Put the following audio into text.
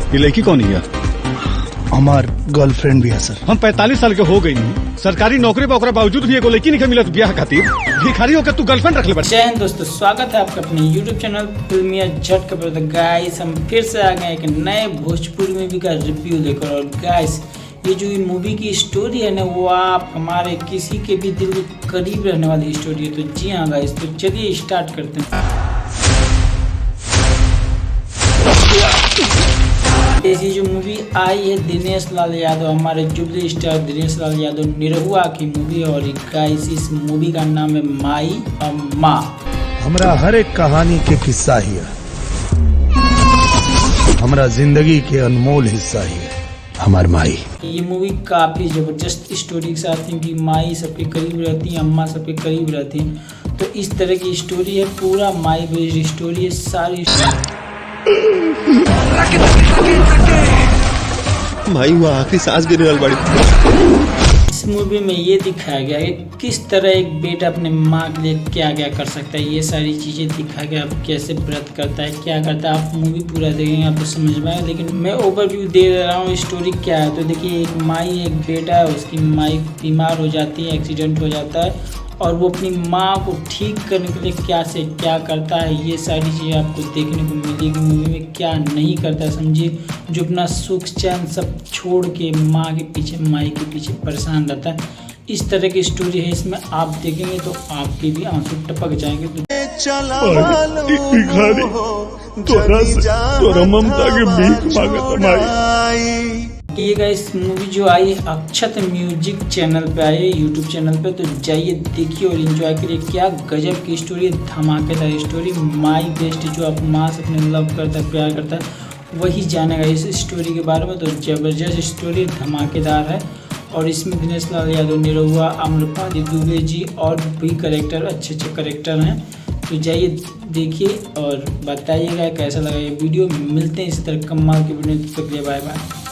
ये लड़की कौन है? हमार गर्लफ्रेंड भी है सर। हम 45 साल के हो गई सरकारी नौकरी पर बावजूद भी एगो लड़की नहीं मिलत ब्याह खातिर। भिखारी होकर तू गर्लफ्रेंड रख ले। जय हिंद दोस्तों, स्वागत है आपका अपने YouTube चैनल फिल्मिया झटका पर। गाइस हम फिर से आ गए एक नए भोजपुरी मूवी का रिव्यू लेकर। और गाइस ये जो मूवी की स्टोरी है ना, वो आप हमारे किसी के भी दिल के करीब रहने वाली स्टोरी है। तो जी हाँ गाइस, तो चलिए स्टार्ट करते हैं। ऐसी जो मूवी आई है दिनेश लाल यादव, हमारे जुबली स्टार दिनेश लाल यादव निरहुआ की मूवी। और गाइस इस मूवी का नाम है माई और माँ। हमरा हर एक कहानी के किस्सा ही है, हमरा जिंदगी के अनमोल हिस्सा ही है हमार माई। ये मूवी काफी जबरदस्त स्टोरी के साथ है कि माई सबके करीब रहती है, अम्मा सबके करीब रहती है। तो इस तरह की स्टोरी है, पूरा माई बेस्ड स्टोरी है सारी। माई वो आखिरी सांस गिरने वाली बड़ी। इस मूवी में ये दिखाया गया है कि किस तरह एक बेटा अपने माँ के लिए क्या क्या कर सकता है। ये सारी चीज़ें दिखाया गया, अब कैसे व्रत करता है, क्या करता है। आप मूवी पूरा देखेंगे आपको समझ में आएगा। लेकिन मैं ओवरव्यू दे रहा हूँ स्टोरी क्या है। तो देखिए, एक माई एक बेटा है, उसकी माई बीमार हो जाती है, एक्सीडेंट हो जाता है, और वो अपनी माँ को ठीक करने के लिए क्या से क्या करता है। ये सारी चीज़ें आपको देखने को मिलेगी मूवी में। क्या नहीं करता समझिए, जो अपना सुख चैन सब छोड़ के माँ के पीछे माई के पीछे परेशान रहता है। इस तरह की स्टोरी है, इसमें आप देखेंगे तो आपके भी आंसू टपक जाएंगे। ये गाइस मूवी जो आई है अक्षत म्यूजिक चैनल पे आई है, यूट्यूब चैनल पे। तो जाइए देखिए और एंजॉय करिए। क्या गजब की स्टोरी है, धमाकेदार स्टोरी। माई बेस्ट, जो आप माँ से अपने लव करता है, प्यार करता है, वही जानेगा इस स्टोरी के बारे में। तो जबरदस्त स्टोरी, धमाकेदार है। और इसमें दिनेश लाल यादव निरहुआ, आम्रपाली दुबे जी और भी करेक्टर, अच्छे अच्छे करेक्टर हैं। तो जाइए देखिए और बताइएगा कैसा लगा ये वीडियो। मिलते हैं इसी तरह कमाल की वीडियो। तक के लिए बाय बाय।